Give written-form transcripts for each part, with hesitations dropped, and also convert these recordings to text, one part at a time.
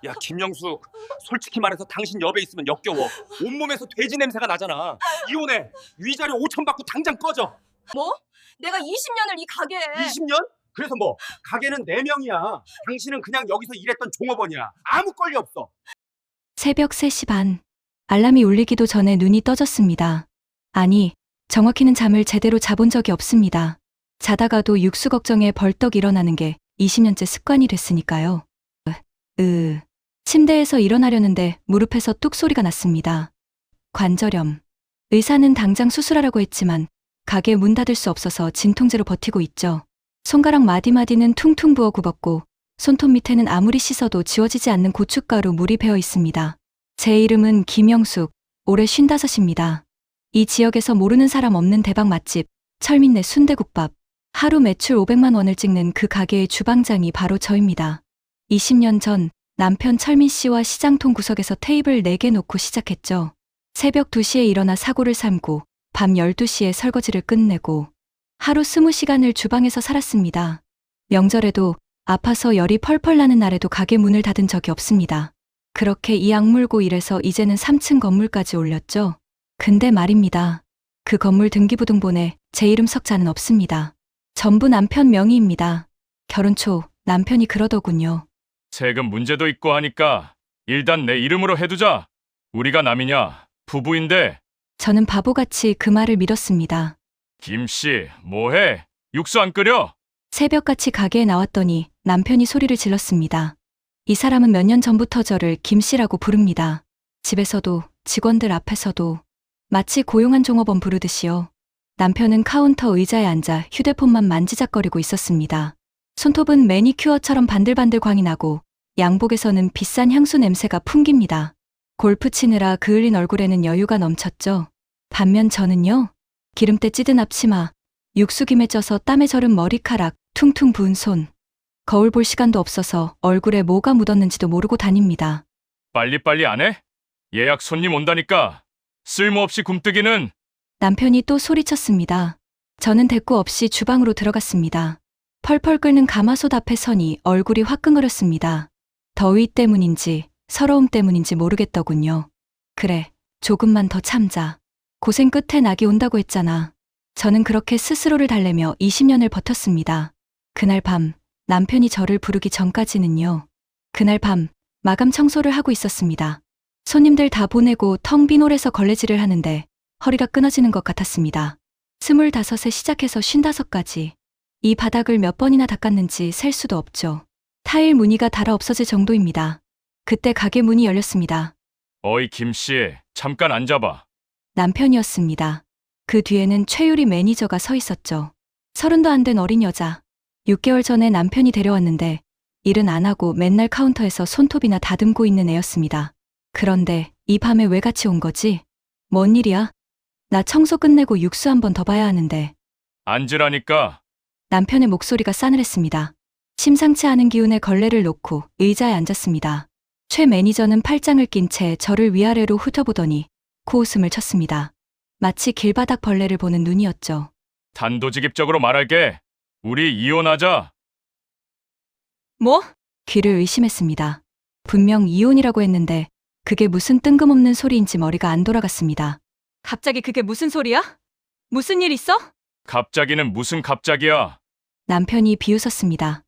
야, 김영수, 솔직히 말해서 당신 여배 있으면 역겨워. 온몸에서 돼지 냄새가 나잖아. 이혼해. 위자료 5천 받고 당장 꺼져. 뭐? 내가 20년을 이 가게에 20년? 그래서 뭐? 가게는 4명이야. 당신은 그냥 여기서 일했던 종업원이야. 아무 권리 없어. 새벽 3시 반. 알람이 울리기도 전에 눈이 떠졌습니다. 아니, 정확히는 잠을 제대로 자본 적이 없습니다. 자다가도 육수 걱정에 벌떡 일어나는 게 20년째 습관이 됐으니까요. 침대에서 일어나려는데 무릎에서 뚝 소리가 났습니다. 관절염. 의사는 당장 수술하라고 했지만 가게 문 닫을 수 없어서 진통제로 버티고 있죠. 손가락 마디마디는 퉁퉁 부어 굽었고 손톱 밑에는 아무리 씻어도 지워지지 않는 고춧가루 물이 배어 있습니다. 제 이름은 김영숙, 올해 55입니다. 이 지역에서 모르는 사람 없는 대박 맛집, 철민네 순대국밥. 하루 매출 500만 원을 찍는 그 가게의 주방장이 바로 저입니다. 20년 전 남편 철민 씨와 시장통 구석에서 테이블 4개 놓고 시작했죠. 새벽 2시에 일어나 사고를 삶고 밤 12시에 설거지를 끝내고 하루 20시간을 주방에서 살았습니다. 명절에도 아파서 열이 펄펄 나는 날에도 가게 문을 닫은 적이 없습니다. 그렇게 이 악물고 일해서 이제는 3층 건물까지 올렸죠. 근데 말입니다. 그 건물 등기부등본에 제 이름 석자는 없습니다. 전부 남편 명의입니다. 결혼 초 남편이 그러더군요. 세금 문제도 있고 하니까 일단 내 이름으로 해두자. 우리가 남이냐? 부부인데. 저는 바보같이 그 말을 믿었습니다. 김씨, 뭐해? 육수 안 끓여? 새벽같이 가게에 나왔더니 남편이 소리를 질렀습니다. 이 사람은 몇 년 전부터 저를 김씨라고 부릅니다. 집에서도 직원들 앞에서도 마치 고용한 종업원 부르듯이요. 남편은 카운터 의자에 앉아 휴대폰만 만지작거리고 있었습니다. 손톱은 매니큐어처럼 반들반들 광이 나고 양복에서는 비싼 향수 냄새가 풍깁니다. 골프 치느라 그을린 얼굴에는 여유가 넘쳤죠. 반면 저는요. 기름때 찌든 앞치마, 육수김에 쪄서 땀에 절은 머리카락, 퉁퉁 부은 손. 거울 볼 시간도 없어서 얼굴에 뭐가 묻었는지도 모르고 다닙니다. 빨리빨리 안 해? 예약 손님 온다니까. 쓸모없이 굼뜨기는. 남편이 또 소리쳤습니다. 저는 대꾸 없이 주방으로 들어갔습니다. 펄펄 끓는 가마솥 앞에 서니 얼굴이 화끈거렸습니다. 더위 때문인지 서러움 때문인지 모르겠더군요. 그래, 조금만 더 참자. 고생 끝에 낙이 온다고 했잖아. 저는 그렇게 스스로를 달래며 20년을 버텼습니다. 그날 밤 남편이 저를 부르기 전까지는요. 그날 밤 마감 청소를 하고 있었습니다. 손님들 다 보내고 텅 빈 홀에서 걸레질을 하는데 허리가 끊어지는 것 같았습니다. 25에 시작해서 55까지. 이 바닥을 몇 번이나 닦았는지 셀 수도 없죠. 타일 무늬가 닳아 없어질 정도입니다. 그때 가게 문이 열렸습니다. 어이 김씨, 잠깐 앉아봐. 남편이었습니다. 그 뒤에는 최유리 매니저가 서 있었죠. 30도 안 된 어린 여자. 6개월 전에 남편이 데려왔는데 일은 안 하고 맨날 카운터에서 손톱이나 다듬고 있는 애였습니다. 그런데 이 밤에 왜 같이 온 거지? 뭔 일이야? 나 청소 끝내고 육수 한 번 더 봐야 하는데. 앉으라니까. 남편의 목소리가 싸늘했습니다. 심상치 않은 기운에 걸레를 놓고 의자에 앉았습니다. 최 매니저는 팔짱을 낀 채 저를 위아래로 훑어보더니 코웃음을 쳤습니다. 마치 길바닥 벌레를 보는 눈이었죠. 단도직입적으로 말할게. 우리 이혼하자. 뭐? 귀를 의심했습니다. 분명 이혼이라고 했는데 그게 무슨 뜬금없는 소리인지 머리가 안 돌아갔습니다. 갑자기 그게 무슨 소리야? 무슨 일 있어? 갑자기는 무슨 갑자기야. 남편이 비웃었습니다.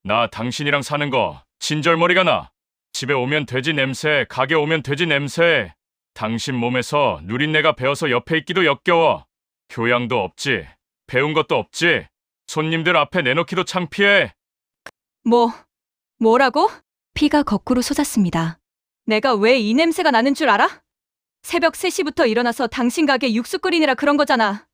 나 당신이랑 사는 거 진절머리가 나. 집에 오면 돼지 냄새, 가게 오면 돼지 냄새. 당신 몸에서 누린내가 배어서 옆에 있기도 역겨워. 교양도 없지. 배운 것도 없지. 손님들 앞에 내놓기도 창피해. 뭐라고? 피가 거꾸로 솟았습니다. 내가 왜 이 냄새가 나는 줄 알아? 새벽 3시부터 일어나서 당신 가게 육수 끓이느라 그런 거잖아.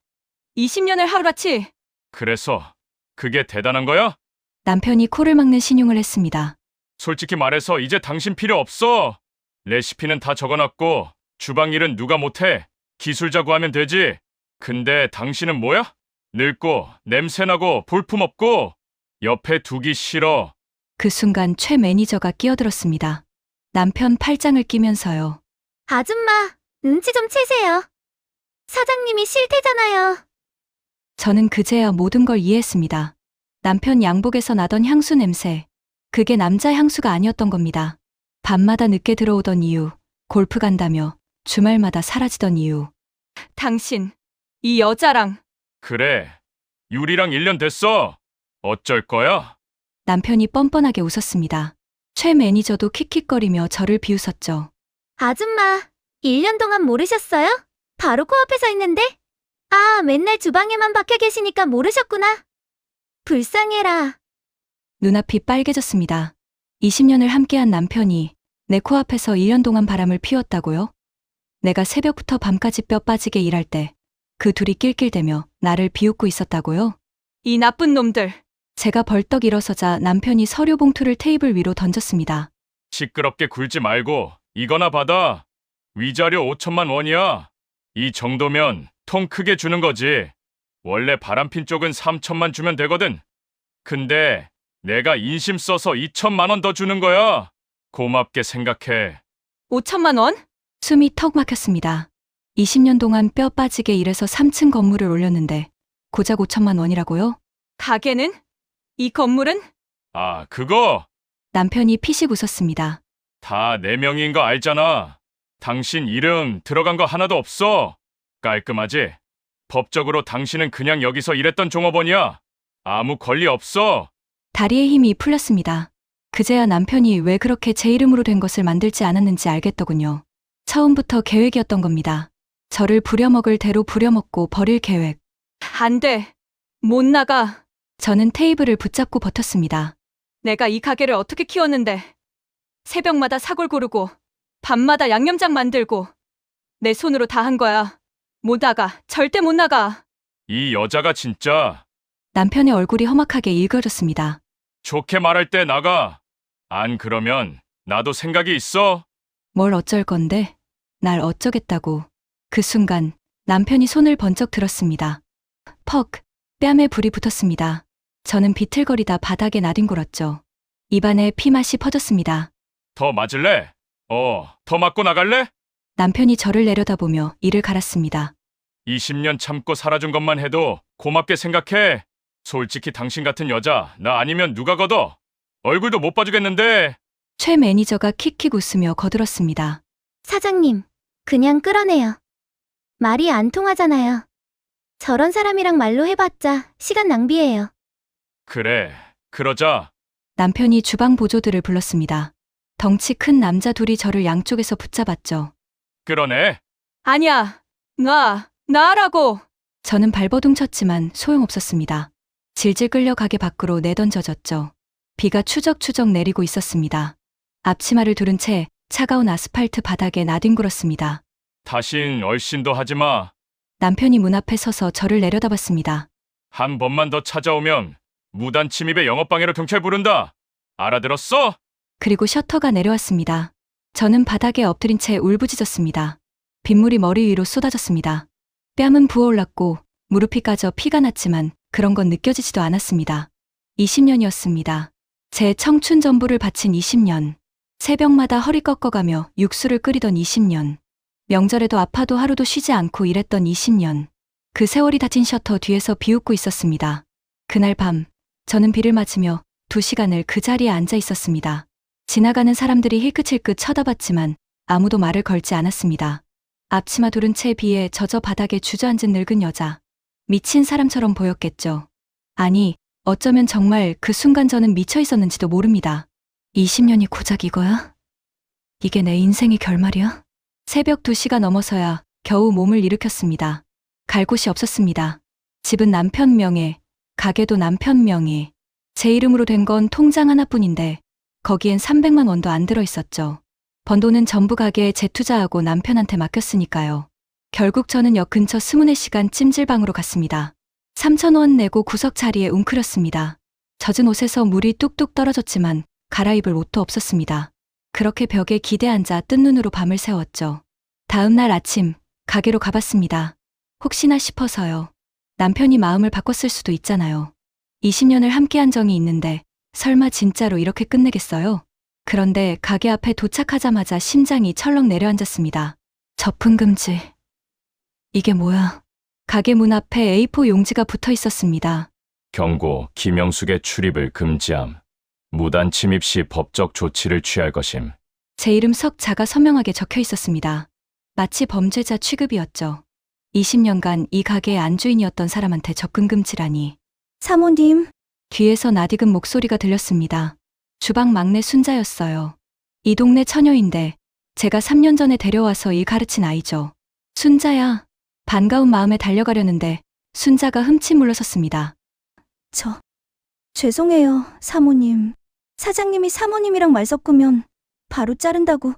20년을 하루라치. 그래서 그게 대단한 거야? 남편이 코를 막는 신용을 했습니다. 솔직히 말해서 이제 당신 필요 없어. 레시피는 다 적어놨고 주방 일은 누가 못해. 기술자 구하면 되지. 근데 당신은 뭐야? 늙고 냄새나고 볼품없고 옆에 두기 싫어. 그 순간 최 매니저가 끼어들었습니다. 남편 팔짱을 끼면서요. 아줌마, 눈치 좀 채세요. 사장님이 싫대잖아요. 저는 그제야 모든 걸 이해했습니다. 남편 양복에서 나던 향수 냄새. 그게 남자 향수가 아니었던 겁니다. 밤마다 늦게 들어오던 이유, 골프 간다며 주말마다 사라지던 이유. 당신, 이 여자랑. 그래. 유리랑 1년 됐어. 어쩔 거야? 남편이 뻔뻔하게 웃었습니다. 최 매니저도 킥킥거리며 저를 비웃었죠. 아줌마, 1년 동안 모르셨어요? 바로 코앞에 서 있는데? 아, 맨날 주방에만 박혀 계시니까 모르셨구나. 불쌍해라. 눈앞이 빨개졌습니다. 20년을 함께한 남편이 내 코앞에서 1년 동안 바람을 피웠다고요? 내가 새벽부터 밤까지 뼈 빠지게 일할 때 그 둘이 낄낄대며 나를 비웃고 있었다고요? 이 나쁜 놈들. 제가 벌떡 일어서자 남편이 서류 봉투를 테이블 위로 던졌습니다. 시끄럽게 굴지 말고 이거나 받아. 위자료 5천만 원이야. 이 정도면 통 크게 주는 거지. 원래 바람핀 쪽은 3천만 주면 되거든. 근데 내가 인심 써서 2천만 원 더 주는 거야. 고맙게 생각해. 5천만 원? 숨이 턱 막혔습니다. 20년 동안 뼈 빠지게 일해서 3층 건물을 올렸는데 고작 5천만 원이라고요? 가게는? 이 건물은? 아, 그거 남편이 피식 웃었습니다. 다 내 명의인 거 알잖아. 당신 이름 들어간 거 하나도 없어. 깔끔하지? 법적으로 당신은 그냥 여기서 일했던 종업원이야. 아무 권리 없어. 다리에 힘이 풀렸습니다. 그제야 남편이 왜 그렇게 제 이름으로 된 것을 만들지 않았는지 알겠더군요. 처음부터 계획이었던 겁니다. 저를 부려먹을 대로 부려먹고 버릴 계획. 안 돼. 못 나가. 저는 테이블을 붙잡고 버텼습니다. 내가 이 가게를 어떻게 키웠는데. 새벽마다 사골 고르고 밤마다 양념장 만들고 내 손으로 다 한 거야. 못 나가. 절대 못 나가. 이 여자가 진짜 남편의 얼굴이 험악하게 일그러졌습니다. 좋게 말할 때 나가. 안 그러면 나도 생각이 있어. 뭘 어쩔 건데? 날 어쩌겠다고. 그 순간 남편이 손을 번쩍 들었습니다. 퍽! 뺨에 불이 붙었습니다. 저는 비틀거리다 바닥에 나뒹굴었죠. 입안에 피맛이 퍼졌습니다. 더 맞을래? 더 맞고 나갈래? 남편이 저를 내려다보며 이를 갈았습니다. 20년 참고 살아준 것만 해도 고맙게 생각해. 솔직히 당신 같은 여자 나 아니면 누가 걷어? 얼굴도 못 봐주겠는데. 최 매니저가 킥킥 웃으며 거들었습니다. 사장님, 그냥 끌어내요. 말이 안 통하잖아요. 저런 사람이랑 말로 해봤자 시간 낭비예요. 그래, 그러자. 남편이 주방 보조들을 불렀습니다. 덩치 큰 남자 둘이 저를 양쪽에서 붙잡았죠. 끌어내. 아니야, 나라고. 저는 발버둥 쳤지만 소용없었습니다. 질질 끌려 가게 밖으로 내던져졌죠. 비가 추적추적 내리고 있었습니다. 앞치마를 두른 채 차가운 아스팔트 바닥에 나뒹굴었습니다. 다신 얼씬도 하지 마. 남편이 문 앞에 서서 저를 내려다봤습니다. 한 번만 더 찾아오면 무단 침입에 영업방해로 경찰 부른다. 알아들었어? 그리고 셔터가 내려왔습니다. 저는 바닥에 엎드린 채 울부짖었습니다. 빗물이 머리 위로 쏟아졌습니다. 뺨은 부어올랐고 무릎이 까져 피가 났지만 그런 건 느껴지지도 않았습니다. 20년이었습니다. 제 청춘 전부를 바친 20년. 새벽마다 허리 꺾어가며 육수를 끓이던 20년. 명절에도 아파도 하루도 쉬지 않고 일했던 20년. 그 세월이 닫힌 셔터 뒤에서 비웃고 있었습니다. 그날 밤, 저는 비를 맞으며 2시간을 그 자리에 앉아 있었습니다. 지나가는 사람들이 힐끗힐끗 쳐다봤지만 아무도 말을 걸지 않았습니다. 앞치마 두른 채 비에 젖어 바닥에 주저앉은 늙은 여자. 미친 사람처럼 보였겠죠. 아니, 어쩌면 정말 그 순간 저는 미쳐 있었는지도 모릅니다. 20년이 고작 이거야? 이게 내 인생의 결말이야? 새벽 2시가 넘어서야 겨우 몸을 일으켰습니다. 갈 곳이 없었습니다. 집은 남편 명의, 가게도 남편 명의. 제 이름으로 된 건 통장 하나뿐인데 거기엔 300만 원도 안 들어있었죠. 번 돈은 전부 가게에 재투자하고 남편한테 맡겼으니까요. 결국 저는 역 근처 24시간 찜질방으로 갔습니다. 3,000원 내고 구석 자리에 웅크렸습니다. 젖은 옷에서 물이 뚝뚝 떨어졌지만 갈아입을 옷도 없었습니다. 그렇게 벽에 기대 앉아 뜬 눈으로 밤을 새웠죠. 다음 날 아침 가게로 가봤습니다. 혹시나 싶어서요. 남편이 마음을 바꿨을 수도 있잖아요. 20년을 함께한 정이 있는데 설마 진짜로 이렇게 끝내겠어요? 그런데 가게 앞에 도착하자마자 심장이 철렁 내려앉았습니다. 접근 금지. 이게 뭐야? 가게 문 앞에 A4 용지가 붙어 있었습니다. 경고, 김영숙의 출입을 금지함. 무단 침입 시 법적 조치를 취할 것임. 제 이름 석 자가 선명하게 적혀 있었습니다. 마치 범죄자 취급이었죠. 20년간 이 가게의 안주인이었던 사람한테 접근 금지라니. 사모님, 뒤에서 낯익은 목소리가 들렸습니다. 주방 막내 순자였어요. 이 동네 처녀인데 제가 3년 전에 데려와서 일 가르친 아이죠. 순자야. 반가운 마음에 달려가려는데 순자가 흠칫 물러섰습니다. 죄송해요, 사모님. 사장님이 사모님이랑 말 섞으면 바로 자른다고.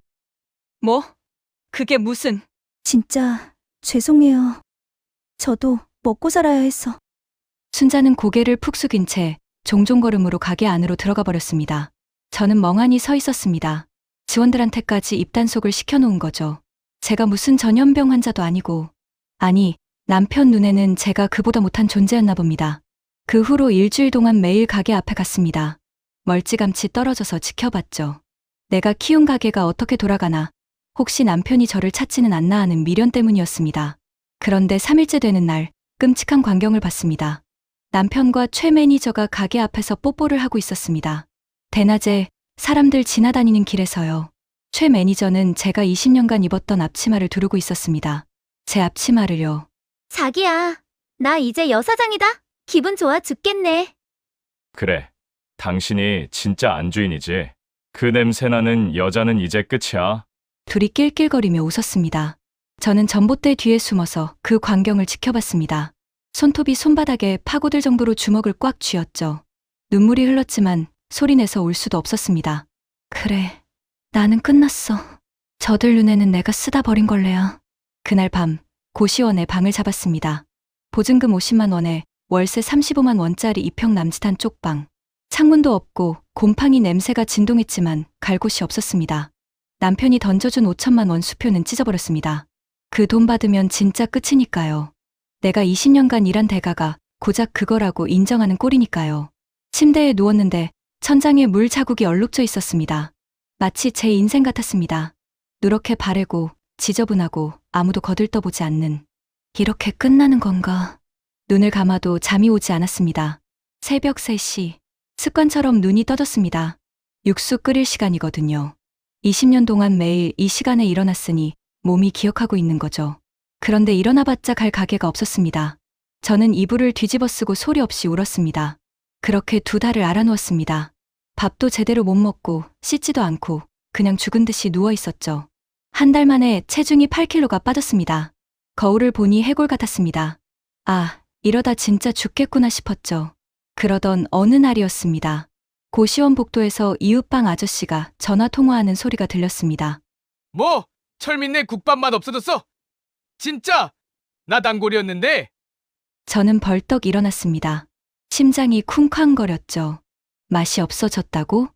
뭐? 그게 무슨... 진짜 죄송해요. 저도 먹고 살아야 해서. 순자는 고개를 푹 숙인 채 종종걸음으로 가게 안으로 들어가 버렸습니다. 저는 멍하니 서 있었습니다. 직원들한테까지 입단속을 시켜놓은 거죠. 제가 무슨 전염병 환자도 아니고, 아니, 남편 눈에는 제가 그보다 못한 존재였나 봅니다. 그 후로 일주일 동안 매일 가게 앞에 갔습니다. 멀찌감치 떨어져서 지켜봤죠. 내가 키운 가게가 어떻게 돌아가나, 혹시 남편이 저를 찾지는 않나 하는 미련 때문이었습니다. 그런데 3일째 되는 날, 끔찍한 광경을 봤습니다. 남편과 최 매니저가 가게 앞에서 뽀뽀를 하고 있었습니다. 대낮에 사람들 지나다니는 길에서요. 최 매니저는 제가 20년간 입었던 앞치마를 두르고 있었습니다. 제 앞치마를요. 자기야, 나 이제 여사장이다. 기분 좋아 죽겠네. 그래, 당신이 진짜 안주인이지. 그 냄새나는 여자는 이제 끝이야. 둘이 낄낄거리며 웃었습니다. 저는 전봇대 뒤에 숨어서 그 광경을 지켜봤습니다. 손톱이 손바닥에 파고들 정도로 주먹을 꽉 쥐었죠. 눈물이 흘렀지만 소리내서 울 수도 없었습니다. 그래, 나는 끝났어. 저들 눈에는 내가 쓰다 버린 걸래야. 그날 밤 고시원에 방을 잡았습니다. 보증금 50만 원에 월세 35만 원짜리 이평 남짓한 쪽방. 창문도 없고 곰팡이 냄새가 진동했지만 갈 곳이 없었습니다. 남편이 던져준 5천만 원 수표는 찢어버렸습니다. 그 돈 받으면 진짜 끝이니까요. 내가 20년간 일한 대가가 고작 그거라고 인정하는 꼴이니까요. 침대에 누웠는데 천장에 물 자국이 얼룩져 있었습니다. 마치 제 인생 같았습니다. 누렇게 바래고 지저분하고 아무도 거들떠보지 않는. 이렇게 끝나는 건가? 눈을 감아도 잠이 오지 않았습니다. 새벽 3시. 습관처럼 눈이 떠졌습니다. 육수 끓일 시간이거든요. 20년 동안 매일 이 시간에 일어났으니 몸이 기억하고 있는 거죠. 그런데 일어나봤자 갈 가게가 없었습니다. 저는 이불을 뒤집어 쓰고 소리 없이 울었습니다. 그렇게 2달을 알아누웠습니다. 밥도 제대로 못 먹고 씻지도 않고 그냥 죽은 듯이 누워 있었죠. 한 달 만에 체중이 8kg가 빠졌습니다. 거울을 보니 해골 같았습니다. 아, 이러다 진짜 죽겠구나 싶었죠. 그러던 어느 날이었습니다. 고시원 복도에서 이웃방 아저씨가 전화 통화하는 소리가 들렸습니다. 뭐? 철민네 국밥만 없어졌어? 진짜? 나 단골이었는데. 저는 벌떡 일어났습니다. 심장이 쿵쾅거렸죠. 맛이 없어졌다고?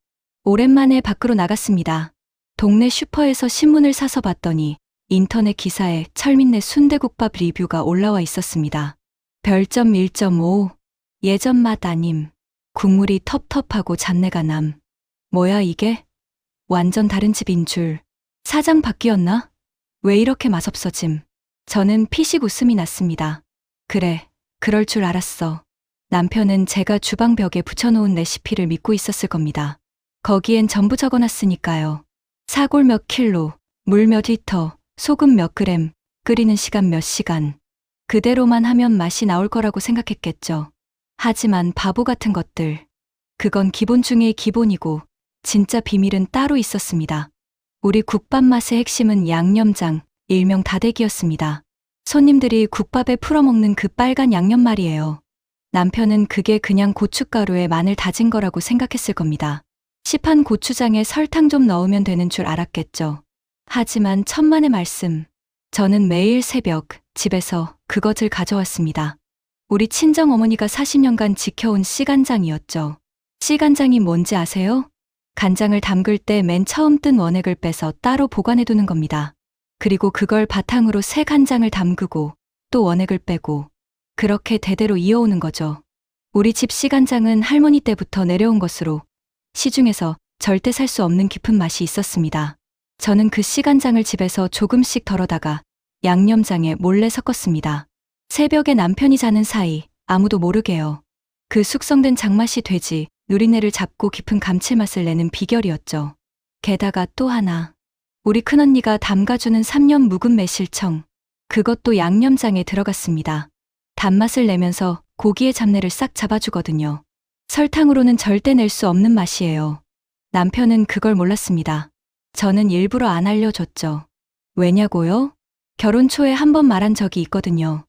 오랜만에 밖으로 나갔습니다. 동네 슈퍼에서 신문을 사서 봤더니 인터넷 기사에 철민네 순대국밥 리뷰가 올라와 있었습니다. 별점 1.5. 예전 맛 아님. 국물이 텁텁하고 잡내가 남. 뭐야 이게? 완전 다른 집인 줄. 사장 바뀌었나? 왜 이렇게 맛없어짐? 저는 피식 웃음이 났습니다. 그래, 그럴 줄 알았어. 남편은 제가 주방 벽에 붙여놓은 레시피를 믿고 있었을 겁니다. 거기엔 전부 적어놨으니까요. 사골 몇 킬로, 물 몇 리터, 소금 몇 그램, 끓이는 시간 몇 시간. 그대로만 하면 맛이 나올 거라고 생각했겠죠. 하지만 바보 같은 것들. 그건 기본 중의 기본이고 진짜 비밀은 따로 있었습니다. 우리 국밥 맛의 핵심은 양념장, 일명 다대기였습니다. 손님들이 국밥에 풀어먹는 그 빨간 양념 말이에요. 남편은 그게 그냥 고춧가루에 마늘 다진 거라고 생각했을 겁니다. 시판 고추장에 설탕 좀 넣으면 되는 줄 알았겠죠. 하지만 천만의 말씀. 저는 매일 새벽 집에서 그것을 가져왔습니다. 우리 친정어머니가 40년간 지켜온 씨간장이었죠. 씨간장이 뭔지 아세요? 간장을 담글 때 맨 처음 뜬 원액을 빼서 따로 보관해두는 겁니다. 그리고 그걸 바탕으로 새 간장을 담그고 또 원액을 빼고 그렇게 대대로 이어오는 거죠. 우리 집 씨간장은 할머니 때부터 내려온 것으로 시중에서 절대 살 수 없는 깊은 맛이 있었습니다. 저는 그 씨간장을 집에서 조금씩 덜어다가 양념장에 몰래 섞었습니다. 새벽에 남편이 자는 사이 아무도 모르게요. 그 숙성된 장맛이 돼지, 누린내를 잡고 깊은 감칠맛을 내는 비결이었죠. 게다가 또 하나. 우리 큰언니가 담가주는 3년 묵은 매실청. 그것도 양념장에 들어갔습니다. 단맛을 내면서 고기의 잡내를 싹 잡아주거든요. 설탕으로는 절대 낼 수 없는 맛이에요. 남편은 그걸 몰랐습니다. 저는 일부러 안 알려줬죠. 왜냐고요? 결혼 초에 한 번 말한 적이 있거든요.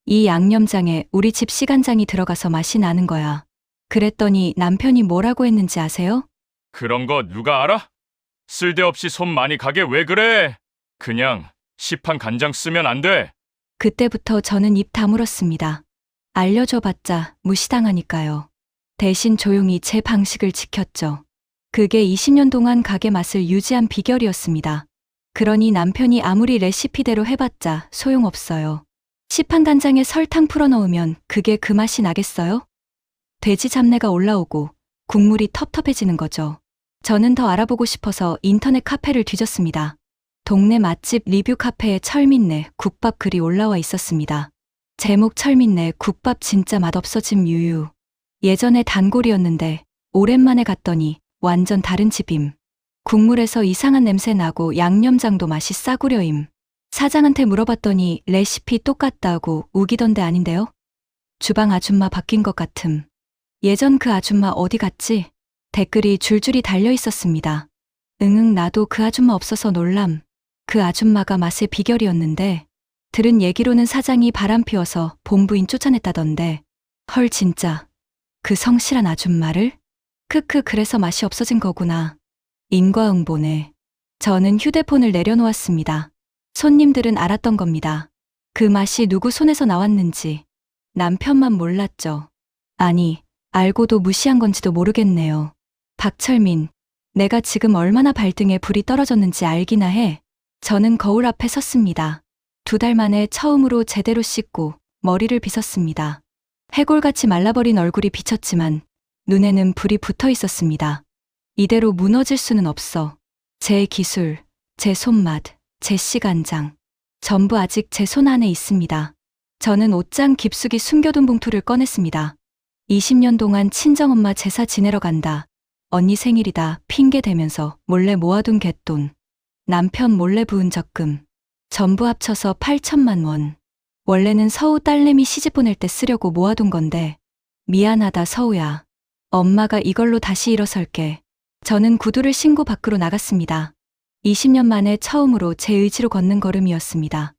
이 양념장에 우리 집 시간장이 들어가서 맛이 나는 거야. 그랬더니 남편이 뭐라고 했는지 아세요? 그런 거 누가 알아? 쓸데없이 손 많이 가게 왜 그래? 그냥 시판 간장 쓰면 안 돼. 그때부터 저는 입 다물었습니다. 알려줘봤자 무시당하니까요. 대신 조용히 제 방식을 지켰죠. 그게 20년 동안 가게 맛을 유지한 비결이었습니다. 그러니 남편이 아무리 레시피대로 해봤자 소용없어요. 시판 간장에 설탕 풀어넣으면 그게 그 맛이 나겠어요? 돼지 잡내가 올라오고 국물이 텁텁해지는 거죠. 저는 더 알아보고 싶어서 인터넷 카페를 뒤졌습니다. 동네 맛집 리뷰 카페에 철민네 국밥 글이 올라와 있었습니다. 제목 철민네 국밥 진짜 맛없어짐 유유. 예전에 단골이었는데 오랜만에 갔더니 완전 다른 집임. 국물에서 이상한 냄새 나고 양념장도 맛이 싸구려임. 사장한테 물어봤더니 레시피 똑같다고 우기던데 아닌데요? 주방 아줌마 바뀐 것 같음. 예전 그 아줌마 어디 갔지? 댓글이 줄줄이 달려 있었습니다. 응응 나도 그 아줌마 없어서 놀람. 그 아줌마가 맛의 비결이었는데 들은 얘기로는 사장이 바람 피워서 본부인 쫓아냈다던데. 헐 진짜. 그 성실한 아줌마를? 크크 그래서 맛이 없어진 거구나. 인과응보네. 저는 휴대폰을 내려놓았습니다. 손님들은 알았던 겁니다. 그 맛이 누구 손에서 나왔는지. 남편만 몰랐죠. 아니, 알고도 무시한 건지도 모르겠네요. 박철민, 내가 지금 얼마나 발등에 불이 떨어졌는지 알기나 해. 저는 거울 앞에 섰습니다. 2달 만에 처음으로 제대로 씻고 머리를 빗었습니다. 해골같이 말라버린 얼굴이 비쳤지만 눈에는 불이 붙어 있었습니다. 이대로 무너질 수는 없어. 제 기술, 제 손맛, 제 시간장. 전부 아직 제 손 안에 있습니다. 저는 옷장 깊숙이 숨겨둔 봉투를 꺼냈습니다. 20년 동안 친정엄마 제사 지내러 간다. 언니 생일이다 핑계 대면서 몰래 모아둔 갯돈. 남편 몰래 부은 적금. 전부 합쳐서 8천만 원. 원래는 서우 딸내미 시집 보낼 때 쓰려고 모아둔 건데 미안하다 서우야. 엄마가 이걸로 다시 일어설게. 저는 구두를 신고 밖으로 나갔습니다. 20년 만에 처음으로 제 의지로 걷는 걸음이었습니다.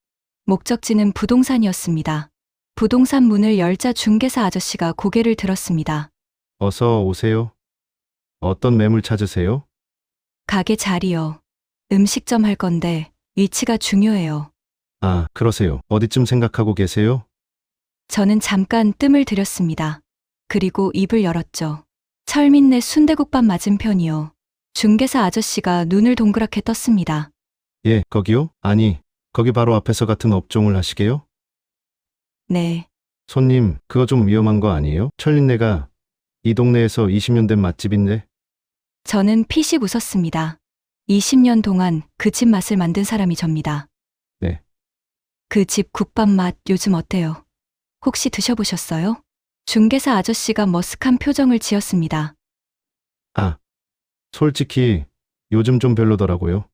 목적지는 부동산이었습니다. 부동산 문을 열자 중개사 아저씨가 고개를 들었습니다. 어서 오세요. 어떤 매물 찾으세요? 가게 자리요. 음식점 할 건데 위치가 중요해요. 아, 그러세요. 어디쯤 생각하고 계세요? 저는 잠깐 뜸을 들였습니다. 그리고 입을 열었죠. 철민네 순대국밥 맞은편이요. 중개사 아저씨가 눈을 동그랗게 떴습니다. 예, 거기요? 아니, 거기 바로 앞에서 같은 업종을 하시게요? 네, 손님, 그거 좀 위험한 거 아니에요? 철린네가 이 동네에서 20년 된 맛집인데. 저는 피식 웃었습니다. 20년 동안 그 집 맛을 만든 사람이 접니다. 네. 그 집 국밥 맛 요즘 어때요? 혹시 드셔보셨어요? 중개사 아저씨가 머쓱한 표정을 지었습니다. 아, 솔직히 요즘 좀 별로더라고요.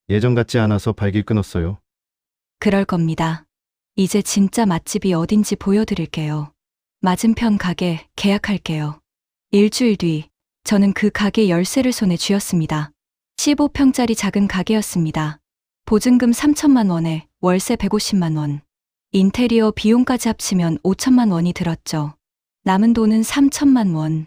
예전 같지 않아서 발길 끊었어요. 그럴 겁니다. 이제 진짜 맛집이 어딘지 보여드릴게요. 맞은편 가게 계약할게요. 일주일 뒤, 저는 그 가게 열쇠를 손에 쥐었습니다. 15평짜리 작은 가게였습니다. 보증금 3천만 원에 월세 150만 원. 인테리어 비용까지 합치면 5천만 원이 들었죠. 남은 돈은 3천만 원.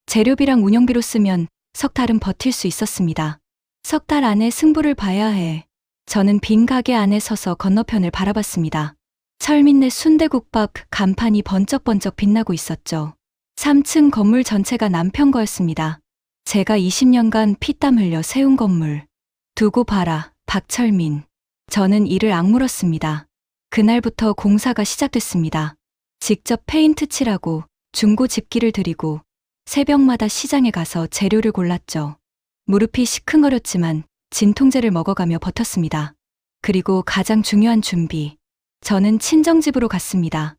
재료비랑 운영비로 쓰면 석 달은 버틸 수 있었습니다. 석 달 안에 승부를 봐야 해. 저는 빈 가게 안에 서서 건너편을 바라봤습니다. 철민네 순대국밥 간판이 번쩍번쩍 빛나고 있었죠. 3층 건물 전체가 남편 거였습니다. 제가 20년간 피땀 흘려 세운 건물. 두고 봐라, 박철민. 저는 이를 악물었습니다. 그날부터 공사가 시작됐습니다. 직접 페인트 칠하고 중고 집기를 들이고 새벽마다 시장에 가서 재료를 골랐죠. 무릎이 시큰거렸지만 진통제를 먹어가며 버텼습니다. 그리고 가장 중요한 준비. 저는 친정집으로 갔습니다.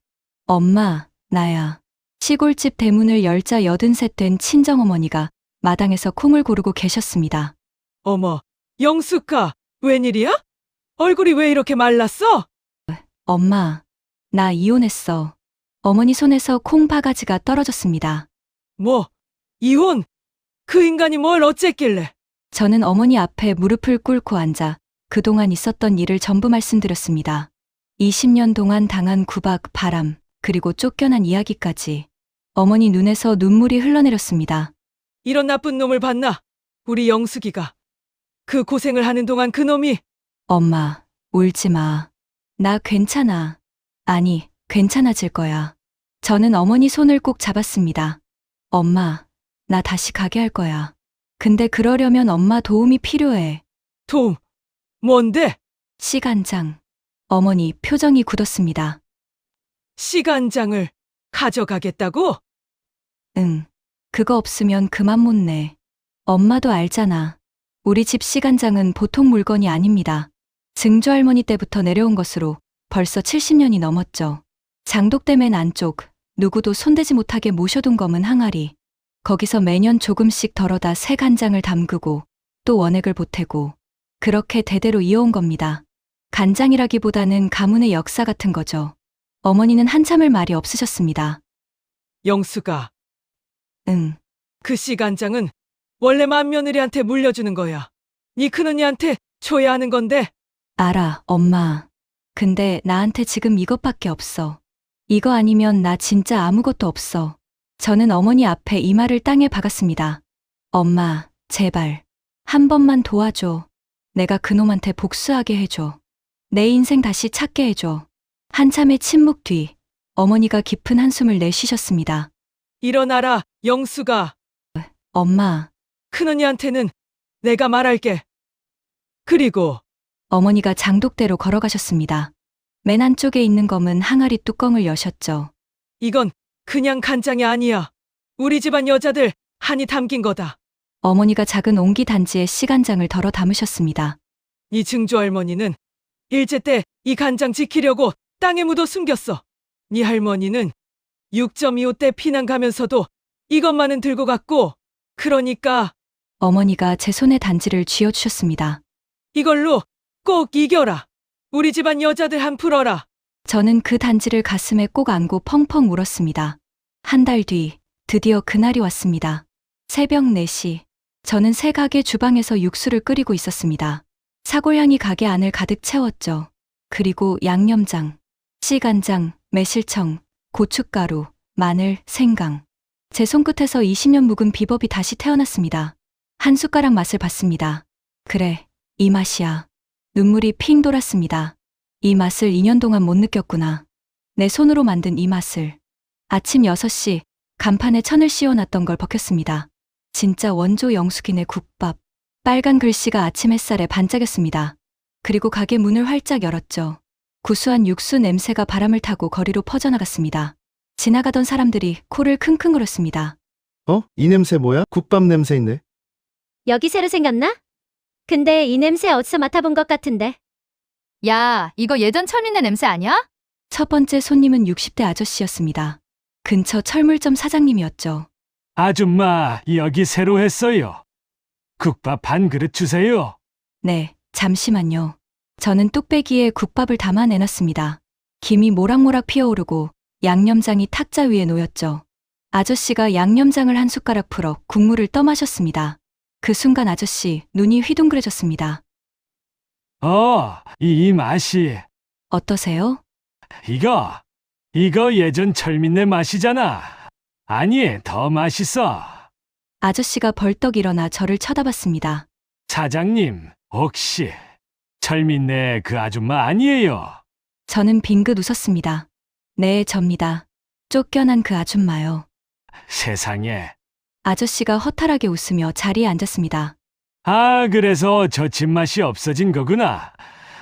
엄마, 나야. 시골집 대문을 열자 83 된 친정어머니가 마당에서 콩을 고르고 계셨습니다. 어머, 영숙아, 웬일이야? 얼굴이 왜 이렇게 말랐어? 엄마, 나 이혼했어. 어머니 손에서 콩바가지가 떨어졌습니다. 뭐, 이혼? 그 인간이 뭘 어쨌길래? 저는 어머니 앞에 무릎을 꿇고 앉아 그동안 있었던 일을 전부 말씀드렸습니다. 20년 동안 당한 구박, 바람, 그리고 쫓겨난 이야기까지. 어머니 눈에서 눈물이 흘러내렸습니다. 이런 나쁜 놈을 봤나? 우리 영숙이가. 그 고생을 하는 동안 그 놈이 엄마, 울지 마. 나 괜찮아. 아니, 괜찮아질 거야. 저는 어머니 손을 꼭 잡았습니다. 엄마, 나 다시 가게 할 거야. 근데 그러려면 엄마 도움이 필요해. 도움. 뭔데? 시간장. 어머니 표정이 굳었습니다. 시간장을 가져가겠다고? 응. 그거 없으면 그만 못 내. 엄마도 알잖아. 우리 집 시간장은 보통 물건이 아닙니다. 증조할머니 때부터 내려온 것으로 벌써 70년이 넘었죠. 장독대 맨 안쪽, 누구도 손대지 못하게 모셔둔 검은 항아리. 거기서 매년 조금씩 덜어다 새 간장을 담그고 또 원액을 보태고 그렇게 대대로 이어온 겁니다. 간장이라기보다는 가문의 역사 같은 거죠. 어머니는 한참을 말이 없으셨습니다. 영숙아, 응. 그 시간장은 원래 맏며느리한테 물려주는 거야. 네 큰언니한테 줘야 하는 건데. 알아, 엄마. 근데 나한테 지금 이것밖에 없어. 이거 아니면 나 진짜 아무것도 없어. 저는 어머니 앞에 이마를 땅에 박았습니다. 엄마, 제발. 한 번만 도와줘. 내가 그놈한테 복수하게 해줘. 내 인생 다시 찾게 해줘. 한참의 침묵 뒤, 어머니가 깊은 한숨을 내쉬셨습니다. 일어나라, 영숙아. 엄마, 큰언니한테는 내가 말할게. 그리고 어머니가 장독대로 걸어가셨습니다. 맨 안쪽에 있는 검은 항아리 뚜껑을 여셨죠. 이건 그냥 간장이 아니야. 우리 집안 여자들 한이 담긴 거다. 어머니가 작은 옹기 단지에 시간장을 덜어 담으셨습니다. 이 증조할머니는 일제 때 이 간장 지키려고 땅에 묻어 숨겼어. 네 할머니는 6.25 때 피난 가면서도 이것만은 들고 갔고, 그러니까 어머니가 제 손에 단지를 쥐어주셨습니다. 이걸로 꼭 이겨라. 우리 집안 여자들 한 풀어라. 저는 그 단지를 가슴에 꼭 안고 펑펑 울었습니다. 한 달 뒤, 드디어 그날이 왔습니다. 새벽 4시, 저는 새 가게 주방에서 육수를 끓이고 있었습니다. 사골향이 가게 안을 가득 채웠죠. 그리고 양념장, 씨간장, 매실청, 고춧가루, 마늘, 생강. 제 손끝에서 20년 묵은 비법이 다시 태어났습니다. 한 숟가락 맛을 봤습니다. 그래, 이 맛이야. 눈물이 핑 돌았습니다. 이 맛을 2년 동안 못 느꼈구나. 내 손으로 만든 이 맛을. 아침 6시, 간판에 천을 씌워놨던 걸 벗겼습니다. 진짜 원조 영숙이네 국밥. 빨간 글씨가 아침 햇살에 반짝였습니다. 그리고 가게 문을 활짝 열었죠. 구수한 육수 냄새가 바람을 타고 거리로 퍼져나갔습니다. 지나가던 사람들이 코를 킁킁 거렸습니다. 이 냄새 뭐야? 국밥 냄새인데. 여기 새로 생겼나? 근데 이 냄새 어디서 맡아본 것 같은데. 야, 이거 예전 철민네 냄새 아니야? 첫 번째 손님은 60대 아저씨였습니다. 근처 철물점 사장님이었죠. 아줌마, 여기 새로 했어요. 국밥 한 그릇 주세요. 네, 잠시만요. 저는 뚝배기에 국밥을 담아 내놨습니다. 김이 모락모락 피어오르고 양념장이 탁자 위에 놓였죠. 아저씨가 양념장을 한 숟가락 풀어 국물을 떠마셨습니다. 그 순간 아저씨 눈이 휘둥그레졌습니다. 이 맛이. 어떠세요? 이거 예전 철민네 맛이잖아. 아니, 더 맛있어. 아저씨가 벌떡 일어나 저를 쳐다봤습니다. 사장님, 혹시 철민네 그 아줌마 아니에요? 저는 빙긋 웃었습니다. 네, 접니다. 쫓겨난 그 아줌마요. 세상에. 아저씨가 허탈하게 웃으며 자리에 앉았습니다. 그래서 저 집 맛이 없어진 거구나.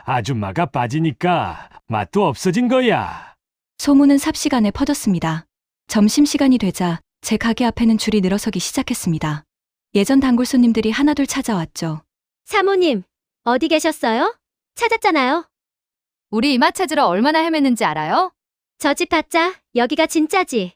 아줌마가 빠지니까 맛도 없어진 거야. 소문은 삽시간에 퍼졌습니다. 점심시간이 되자 제 가게 앞에는 줄이 늘어서기 시작했습니다. 예전 단골 손님들이 하나둘 찾아왔죠. 사모님, 어디 계셨어요? 찾았잖아요. 우리 이마 찾으러 얼마나 헤맸는지 알아요? 저 집 가짜, 여기가 진짜지.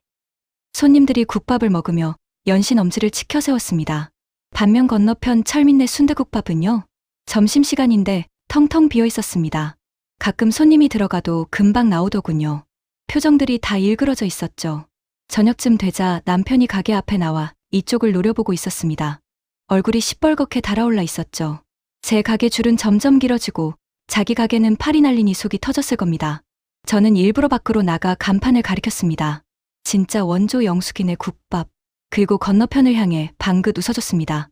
손님들이 국밥을 먹으며 연신 엄지를 치켜 세웠습니다. 반면 건너편 철민네 순대국밥은요. 점심시간인데 텅텅 비어 있었습니다. 가끔 손님이 들어가도 금방 나오더군요. 표정들이 다 일그러져 있었죠. 저녁쯤 되자 남편이 가게 앞에 나와 이쪽을 노려보고 있었습니다. 얼굴이 시뻘겋게 달아올라 있었죠. 제 가게 줄은 점점 길어지고 자기 가게는 팔이 날리니 속이 터졌을 겁니다. 저는 일부러 밖으로 나가 간판을 가리켰습니다. 진짜 원조 영숙이네 국밥. 그리고 건너편을 향해 방긋 웃어줬습니다.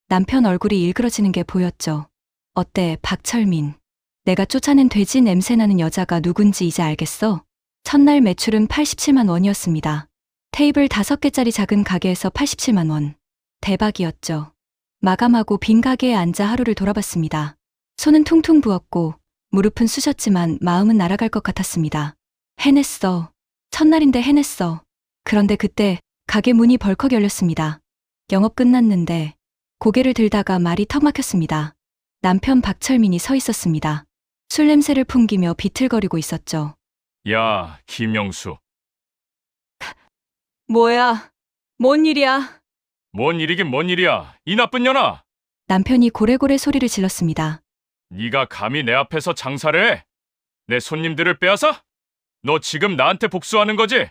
남편 얼굴이 일그러지는 게 보였죠. 어때, 박철민. 내가 쫓아낸 돼지 냄새나는 여자가 누군지 이제 알겠어? 첫날 매출은 87만 원이었습니다. 테이블 5개짜리 작은 가게에서 87만 원. 대박이었죠. 마감하고 빈 가게에 앉아 하루를 돌아봤습니다. 손은 퉁퉁 부었고 무릎은 쑤셨지만 마음은 날아갈 것 같았습니다. 해냈어. 첫날인데 해냈어. 그런데 그때 가게 문이 벌컥 열렸습니다. 영업 끝났는데 고개를 들다가 말이 턱 막혔습니다. 남편 박철민이 서 있었습니다. 술 냄새를 풍기며 비틀거리고 있었죠. 야, 김영수. 뭐야? 뭔 일이야? 뭔 일이긴 뭔 일이야. 이 나쁜 년아. 남편이 고래고래 소리를 질렀습니다. 네가 감히 내 앞에서 장사를 해? 내 손님들을 빼앗아? 너 지금 나한테 복수하는 거지?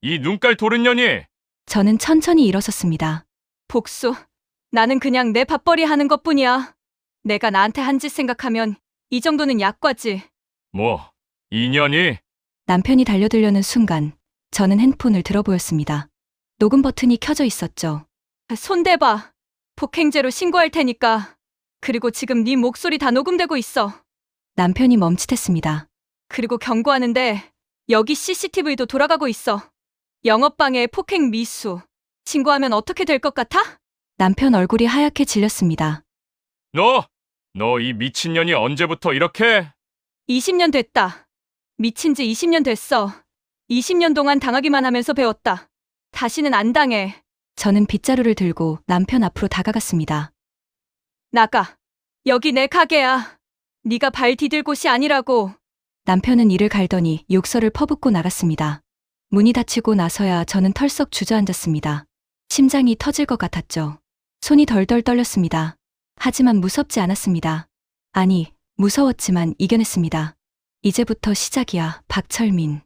이 눈깔 도른 년이. 저는 천천히 일어섰습니다. 복수? 나는 그냥 내 밥벌이 하는 것뿐이야. 내가 나한테 한 짓 생각하면 이 정도는 약과지. 뭐, 이 년이? 남편이 달려들려는 순간 저는 핸폰을 들어보였습니다. 녹음 버튼이 켜져 있었죠. 손 대봐. 폭행죄로 신고할 테니까. 그리고 지금 네 목소리 다 녹음되고 있어. 남편이 멈칫했습니다. 그리고 경고하는데 여기 CCTV도 돌아가고 있어. 영업방해 폭행 미수. 신고하면 어떻게 될 것 같아? 남편 얼굴이 하얗게 질렸습니다. 너 이 미친년이 언제부터 이렇게? 20년 됐다. 미친 지 20년 됐어. 20년 동안 당하기만 하면서 배웠다. 다시는 안 당해. 저는 빗자루를 들고 남편 앞으로 다가갔습니다. 나가. 여기 내 가게야. 네가 발 디딜 곳이 아니라고. 남편은 이를 갈더니 욕설을 퍼붓고 나갔습니다. 문이 닫히고 나서야 저는 털썩 주저앉았습니다. 심장이 터질 것 같았죠. 손이 덜덜 떨렸습니다. 하지만 무섭지 않았습니다. 아니, 무서웠지만 이겨냈습니다. 이제부터 시작이야, 박철민.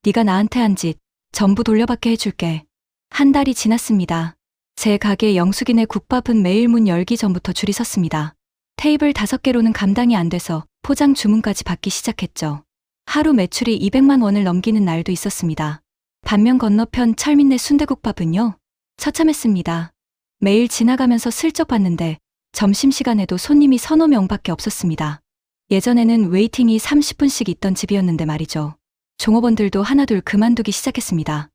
네가 나한테 한 짓 전부 돌려받게 해줄게. 한 달이 지났습니다. 제 가게 영숙이네 국밥은 매일 문 열기 전부터 줄이 섰습니다. 테이블 5개로는 감당이 안 돼서 포장 주문까지 받기 시작했죠. 하루 매출이 200만 원을 넘기는 날도 있었습니다. 반면 건너편 철민네 순대국밥은요, 처참했습니다. 매일 지나가면서 슬쩍 봤는데 점심시간에도 손님이 서너 명밖에 없었습니다. 예전에는 웨이팅이 30분씩 있던 집이었는데 말이죠. 종업원들도 하나둘 그만두기 시작했습니다.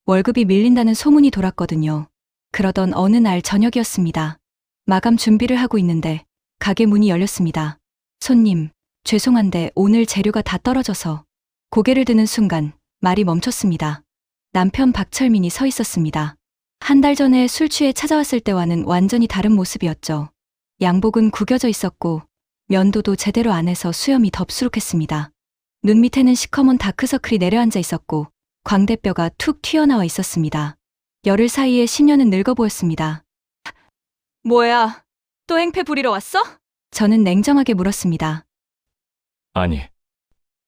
월급이 밀린다는 소문이 돌았거든요. 그러던 어느 날 저녁이었습니다. 마감 준비를 하고 있는데 가게 문이 열렸습니다. 손님, 죄송한데 오늘 재료가 다 떨어져서. 고개를 드는 순간 말이 멈췄습니다. 남편 박철민이 서 있었습니다. 한 달 전에 술 취해 찾아왔을 때와는 완전히 다른 모습이었죠. 양복은 구겨져 있었고 면도도 제대로 안 해서 수염이 덥수룩했습니다. 눈 밑에는 시커먼 다크서클이 내려앉아 있었고 광대뼈가 툭 튀어나와 있었습니다. 열흘 사이에 신녀는 늙어 보였습니다. 뭐야, 또 행패 부리러 왔어? 저는 냉정하게 물었습니다.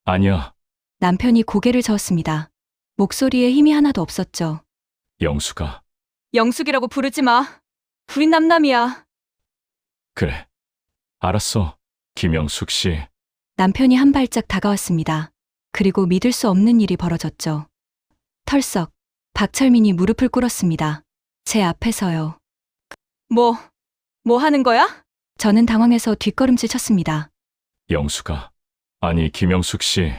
아니야. 남편이 고개를 저었습니다. 목소리에 힘이 하나도 없었죠. 영수가. 영숙이라고 부르지 마. 우린 남남이야. 그래. 알았어. 김영숙 씨. 남편이 한 발짝 다가왔습니다. 그리고 믿을 수 없는 일이 벌어졌죠. 털썩 박철민이 무릎을 꿇었습니다. 제 앞에서요. 뭐 하는 거야? 저는 당황해서 뒷걸음질 쳤습니다. 영수가. 아니, 김영숙 씨.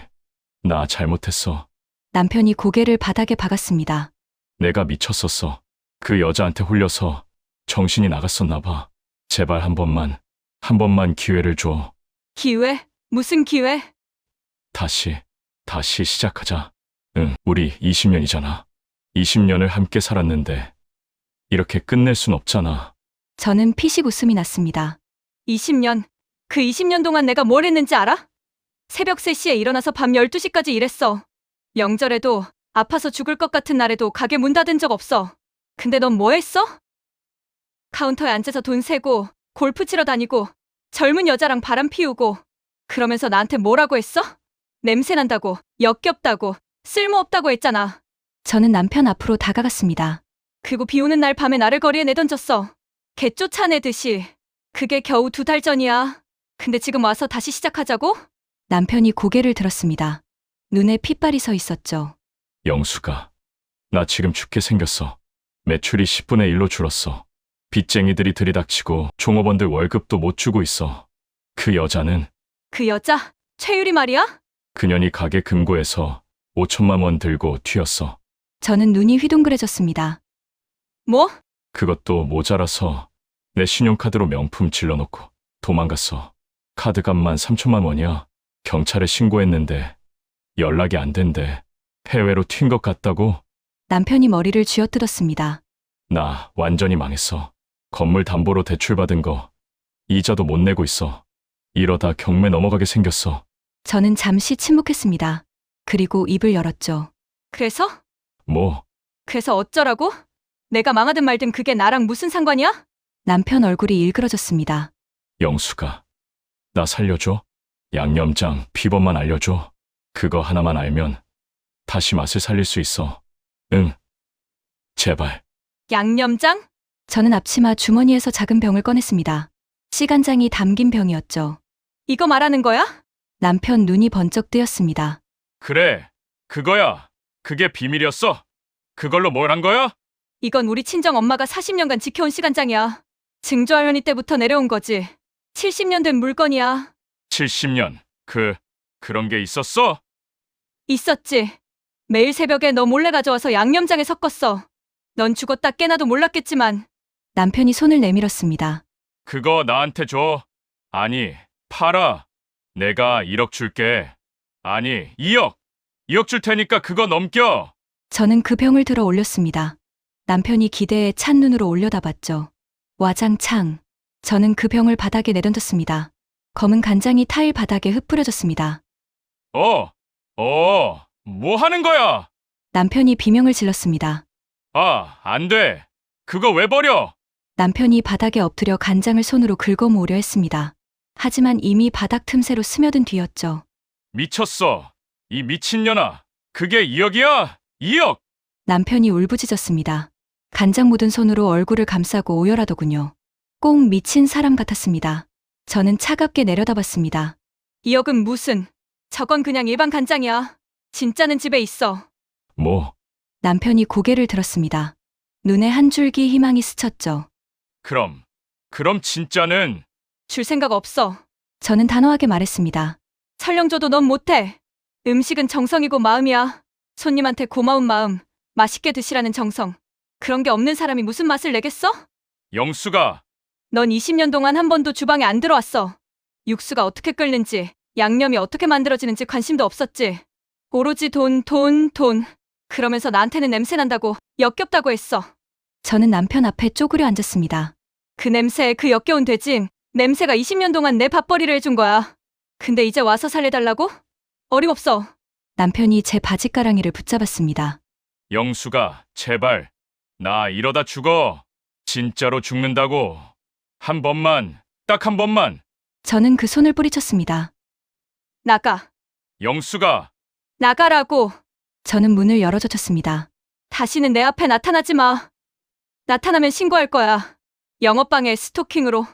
나 잘못했어. 남편이 고개를 바닥에 박았습니다. 내가 미쳤었어. 그 여자한테 홀려서 정신이 나갔었나 봐. 제발 한 번만 기회를 줘. 기회? 무슨 기회? 다시 시작하자. 응, 우리 20년이잖아. 20년을 함께 살았는데 이렇게 끝낼 순 없잖아. 저는 피식 웃음이 났습니다. 20년? 그 20년 동안 내가 뭘 했는지 알아? 새벽 3시에 일어나서 밤 12시까지 일했어. 명절에도 아파서 죽을 것 같은 날에도 가게 문 닫은 적 없어. 근데 넌 뭐 했어? 카운터에 앉아서 돈 세고 골프 치러 다니고 젊은 여자랑 바람 피우고 그러면서 나한테 뭐라고 했어? 냄새 난다고, 역겹다고, 쓸모없다고 했잖아. 저는 남편 앞으로 다가갔습니다. 그리고 비 오는 날 밤에 나를 거리에 내던졌어. 개 쫓아내듯이. 그게 겨우 2달 전이야. 근데 지금 와서 다시 시작하자고? 남편이 고개를 들었습니다. 눈에 핏발이 서 있었죠. 영수가, 나 지금 죽게 생겼어. 매출이 10분의 1로 줄었어. 빚쟁이들이 들이닥치고 종업원들 월급도 못 주고 있어. 그 여자는 그 여자? 최유리 말이야? 그년이 가게 금고에서 5천만 원 들고 튀었어. 저는 눈이 휘둥그레졌습니다. 뭐? 그것도 모자라서 내 신용카드로 명품 질러놓고 도망갔어. 카드값만 3천만 원이야. 경찰에 신고했는데 연락이 안 된대. 해외로 튄 것 같다고? 남편이 머리를 쥐어뜯었습니다. 나 완전히 망했어. 건물 담보로 대출받은 거 이자도 못 내고 있어. 이러다 경매 넘어가게 생겼어. 저는 잠시 침묵했습니다. 그리고 입을 열었죠. 그래서? 뭐? 그래서 어쩌라고? 내가 망하든 말든 그게 나랑 무슨 상관이야? 남편 얼굴이 일그러졌습니다. 영수가, 나 살려줘. 양념장, 비법만 알려줘. 그거 하나만 알면 다시 맛을 살릴 수 있어. 응. 제발. 양념장? 저는 앞치마 주머니에서 작은 병을 꺼냈습니다. 시간장이 담긴 병이었죠. 이거 말하는 거야? 남편 눈이 번쩍 뜨였습니다. 그래, 그거야. 그게 비밀이었어. 그걸로 뭘 한 거야? 이건 우리 친정 엄마가 40년간 지켜온 시간장이야. 증조할머니 때부터 내려온 거지. 70년 된 물건이야. 70년. 그런 게 있었어? 있었지. 매일 새벽에 너 몰래 가져와서 양념장에 섞었어. 넌 죽었다 깨나도 몰랐겠지만. 남편이 손을 내밀었습니다. 그거 나한테 줘. 아니, 팔아. 내가 1억 줄게. 아니, 2억. 2억 줄 테니까 그거 넘겨. 저는 그 병을 들어 올렸습니다. 남편이 기대에 찬 눈으로 올려다봤죠. 와장창. 저는 그 병을 바닥에 내던졌습니다. 검은 간장이 타일 바닥에 흩뿌려졌습니다. 뭐 하는 거야? 남편이 비명을 질렀습니다. 아, 안 돼. 그거 왜 버려? 남편이 바닥에 엎드려 간장을 손으로 긁어 모으려 했습니다. 하지만 이미 바닥 틈새로 스며든 뒤였죠. 미쳤어. 이 미친년아. 그게 2억이야? 2억! 남편이 울부짖었습니다. 간장 묻은 손으로 얼굴을 감싸고 오열하더군요. 꼭 미친 사람 같았습니다. 저는 차갑게 내려다봤습니다. 2억은 무슨? 저건 그냥 일반 간장이야. 진짜는 집에 있어. 뭐? 남편이 고개를 들었습니다. 눈에 한 줄기 희망이 스쳤죠. 그럼 진짜는? 줄 생각 없어. 저는 단호하게 말했습니다. 설령 줘도 넌 못해. 음식은 정성이고 마음이야. 손님한테 고마운 마음, 맛있게 드시라는 정성. 그런 게 없는 사람이 무슨 맛을 내겠어? 영수가, 넌 20년 동안 한 번도 주방에 안 들어왔어. 육수가 어떻게 끓는지, 양념이 어떻게 만들어지는지 관심도 없었지. 오로지 돈. 그러면서 나한테는 냄새 난다고, 역겹다고 했어. 저는 남편 앞에 쪼그려 앉았습니다. 그 냄새에 그 역겨운 돼지, 냄새가 20년 동안 내 밥벌이를 해준 거야. 근데 이제 와서 살려달라고? 어림없어. 남편이 제 바지가랑이를 붙잡았습니다. 영수가, 제발. 나 이러다 죽어. 진짜로 죽는다고. 한 번만, 딱 한 번만. 저는 그 손을 뿌리쳤습니다. 나가. 영수가. 나가라고. 저는 문을 열어젖혔습니다. 다시는 내 앞에 나타나지 마. 나타나면 신고할 거야. 영업방해 스토킹으로.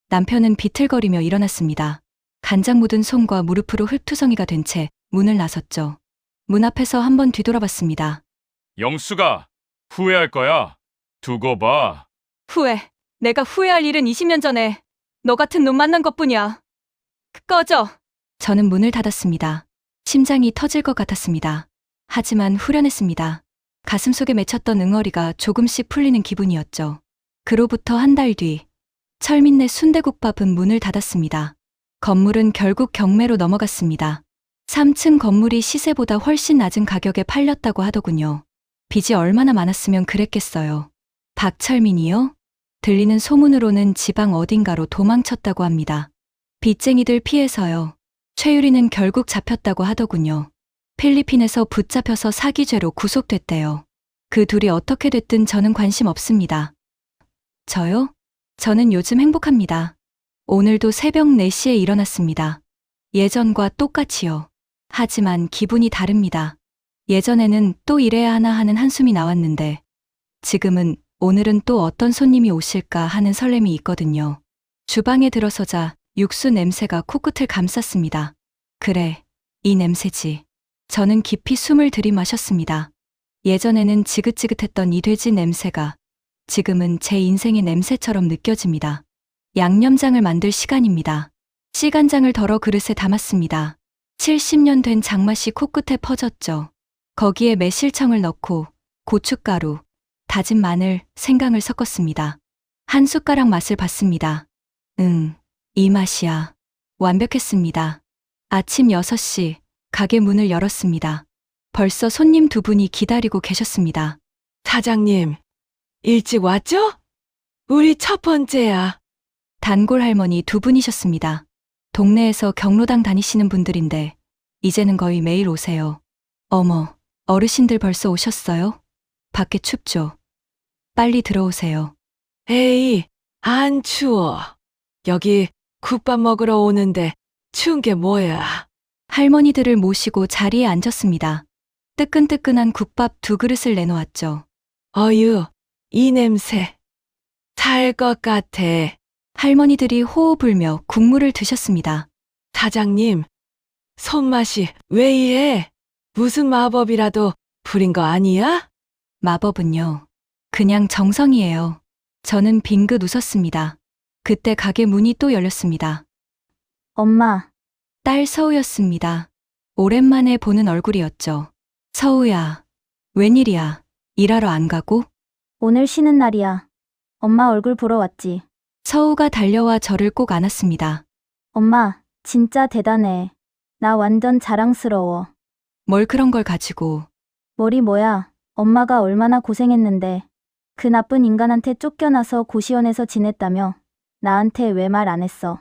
남편은 비틀거리며 일어났습니다. 간장 묻은 손과 무릎으로 흙투성이가 된 채 문을 나섰죠. 문 앞에서 한번 뒤돌아봤습니다. 영수가, 후회할 거야. 두고 봐. 후회. 내가 후회할 일은 20년 전에 너 같은 놈 만난 것뿐이야. 꺼져. 저는 문을 닫았습니다. 심장이 터질 것 같았습니다. 하지만 후련했습니다. 가슴속에 맺혔던 응어리가 조금씩 풀리는 기분이었죠. 그로부터 한 달 뒤, 철민네 순대국밥은 문을 닫았습니다. 건물은 결국 경매로 넘어갔습니다. 3층 건물이 시세보다 훨씬 낮은 가격에 팔렸다고 하더군요. 빚이 얼마나 많았으면 그랬겠어요. 박철민이요? 들리는 소문으로는 지방 어딘가로 도망쳤다고 합니다. 빚쟁이들 피해서요. 최유리는 결국 잡혔다고 하더군요. 필리핀에서 붙잡혀서 사기죄로 구속됐대요. 그 둘이 어떻게 됐든 저는 관심 없습니다. 저요? 저는 요즘 행복합니다. 오늘도 새벽 4시에 일어났습니다. 예전과 똑같이요. 하지만 기분이 다릅니다. 예전에는 또 일해야 하나 하는 한숨이 나왔는데 지금은 오늘은 또 어떤 손님이 오실까 하는 설렘이 있거든요. 주방에 들어서자 육수 냄새가 코끝을 감쌌습니다. 그래, 이 냄새지. 저는 깊이 숨을 들이마셨습니다. 예전에는 지긋지긋했던 이 돼지 냄새가 지금은 제 인생의 냄새처럼 느껴집니다. 양념장을 만들 시간입니다. 시간장을 덜어 그릇에 담았습니다. 70년 된 장맛이 코끝에 퍼졌죠. 거기에 매실청을 넣고 고춧가루, 다진 마늘, 생강을 섞었습니다. 한 숟가락 맛을 봤습니다. 이 맛이야. 완벽했습니다. 아침 6시 가게 문을 열었습니다. 벌써 손님 2분이 기다리고 계셨습니다. 사장님, 일찍 왔죠? 우리 첫 번째야. 단골 할머니 2분이셨습니다. 동네에서 경로당 다니시는 분들인데 이제는 거의 매일 오세요. 어머, 어르신들 벌써 오셨어요? 밖에 춥죠? 빨리 들어오세요. 에이, 안 추워. 여기 국밥 먹으러 오는데 추운 게 뭐야? 할머니들을 모시고 자리에 앉았습니다. 뜨끈뜨끈한 국밥 2그릇을 내놓았죠. 어유, 이 냄새. 살 것 같아. 할머니들이 호호 불며 국물을 드셨습니다. 사장님, 손맛이 왜 이래? 무슨 마법이라도 부린 거 아니야? 마법은요, 그냥 정성이에요. 저는 빙긋 웃었습니다. 그때 가게 문이 또 열렸습니다. 엄마, 딸 서우였습니다. 오랜만에 보는 얼굴이었죠. 서우야, 웬일이야? 일하러 안 가고? 오늘 쉬는 날이야. 엄마 얼굴 보러 왔지. 서우가 달려와 저를 꼭 안았습니다. 엄마, 진짜 대단해. 나 완전 자랑스러워. 뭘 그런 걸 가지고. 머리 뭐야? 엄마가 얼마나 고생했는데. 그 나쁜 인간한테 쫓겨나서 고시원에서 지냈다며. 나한테 왜 말 안 했어?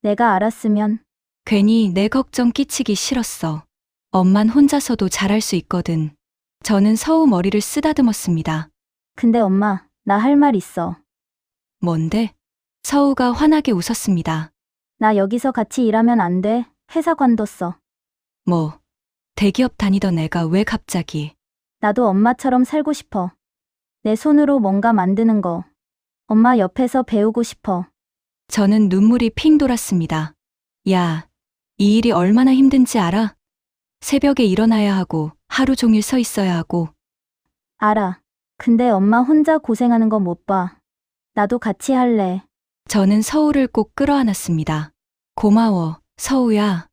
내가 알았으면. 괜히 내 걱정 끼치기 싫었어. 엄만 혼자서도 잘할 수 있거든. 저는 서우 머리를 쓰다듬었습니다. 근데 엄마, 나 할 말 있어. 뭔데? 서우가 환하게 웃었습니다. 나 여기서 같이 일하면 안 돼. 회사 관뒀어. 뭐, 대기업 다니던 애가 왜 갑자기. 나도 엄마처럼 살고 싶어. 내 손으로 뭔가 만드는 거. 엄마 옆에서 배우고 싶어. 저는 눈물이 핑 돌았습니다. 야, 이 일이 얼마나 힘든지 알아? 새벽에 일어나야 하고 하루 종일 서 있어야 하고. 알아. 근데 엄마 혼자 고생하는 거 못 봐. 나도 같이 할래. 저는 서우를 꼭 끌어안았습니다. 고마워, 서우야.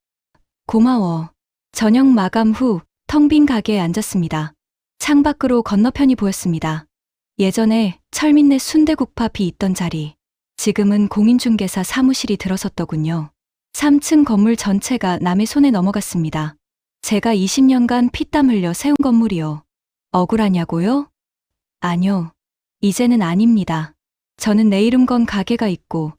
고마워. 저녁 마감 후 텅 빈 가게에 앉았습니다. 창밖으로 건너편이 보였습니다. 예전에 철민네 순대국밥이 있던 자리. 지금은 공인중개사 사무실이 들어섰더군요. 3층 건물 전체가 남의 손에 넘어갔습니다. 제가 20년간 피땀 흘려 세운 건물이요. 억울하냐고요? 아니요. 이제는 아닙니다. 저는 내 이름 건 가게가 있고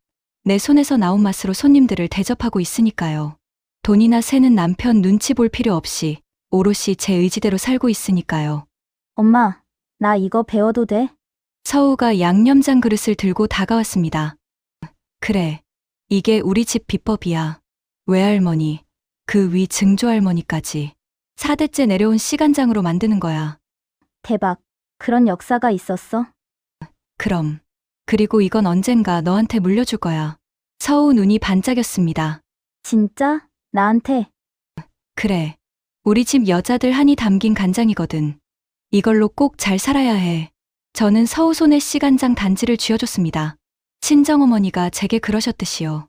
내 손에서 나온 맛으로 손님들을 대접하고 있으니까요. 돈이나 새는 남편 눈치 볼 필요 없이 오롯이 제 의지대로 살고 있으니까요. 엄마, 나 이거 배워도 돼? 서우가 양념장 그릇을 들고 다가왔습니다. 그래, 이게 우리 집 비법이야. 외할머니, 그 위 증조할머니까지 4대째 내려온 시간장으로 만드는 거야. 대박. 그런 역사가 있었어? 그럼. 그리고 이건 언젠가 너한테 물려줄 거야. 서우 눈이 반짝였습니다. 진짜? 나한테? 그래. 우리 집 여자들 한이 담긴 간장이거든. 이걸로 꼭 잘 살아야 해. 저는 서우 손에 시간장 단지를 쥐어줬습니다. 친정어머니가 제게 그러셨듯이요.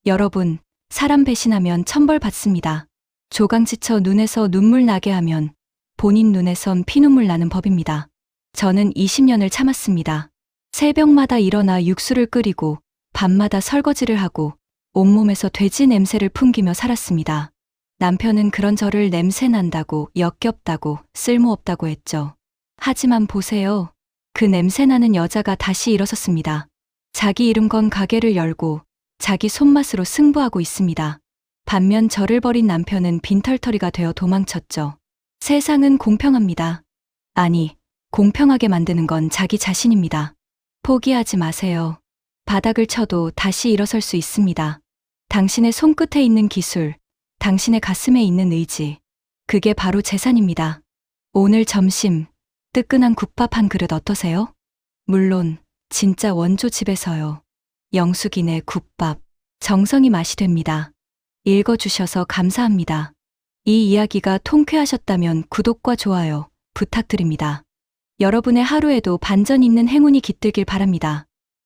여러분, 사람 배신하면 천벌 받습니다. 조강지쳐 눈에서 눈물 나게 하면 본인 눈에선 피눈물 나는 법입니다. 저는 20년을 참았습니다. 새벽마다 일어나 육수를 끓이고 밤마다 설거지를 하고 온몸에서 돼지 냄새를 풍기며 살았습니다. 남편은 그런 저를 냄새 난다고, 역겹다고, 쓸모없다고 했죠. 하지만 보세요. 그 냄새 나는 여자가 다시 일어섰습니다. 자기 이름 건 가게를 열고 자기 손맛으로 승부하고 있습니다. 반면 저를 버린 남편은 빈털터리가 되어 도망쳤죠. 세상은 공평합니다. 아니, 공평하게 만드는 건 자기 자신입니다. 포기하지 마세요. 바닥을 쳐도 다시 일어설 수 있습니다. 당신의 손끝에 있는 기술, 당신의 가슴에 있는 의지. 그게 바로 재산입니다. 오늘 점심, 뜨끈한 국밥 한 그릇 어떠세요? 물론, 진짜 원조집에서요. 영숙이네 국밥. 정성이 맛이 됩니다. 읽어주셔서 감사합니다. 이 이야기가 통쾌하셨다면 구독과 좋아요 부탁드립니다. 여러분의 하루에도 반전 있는 행운이 깃들길 바랍니다.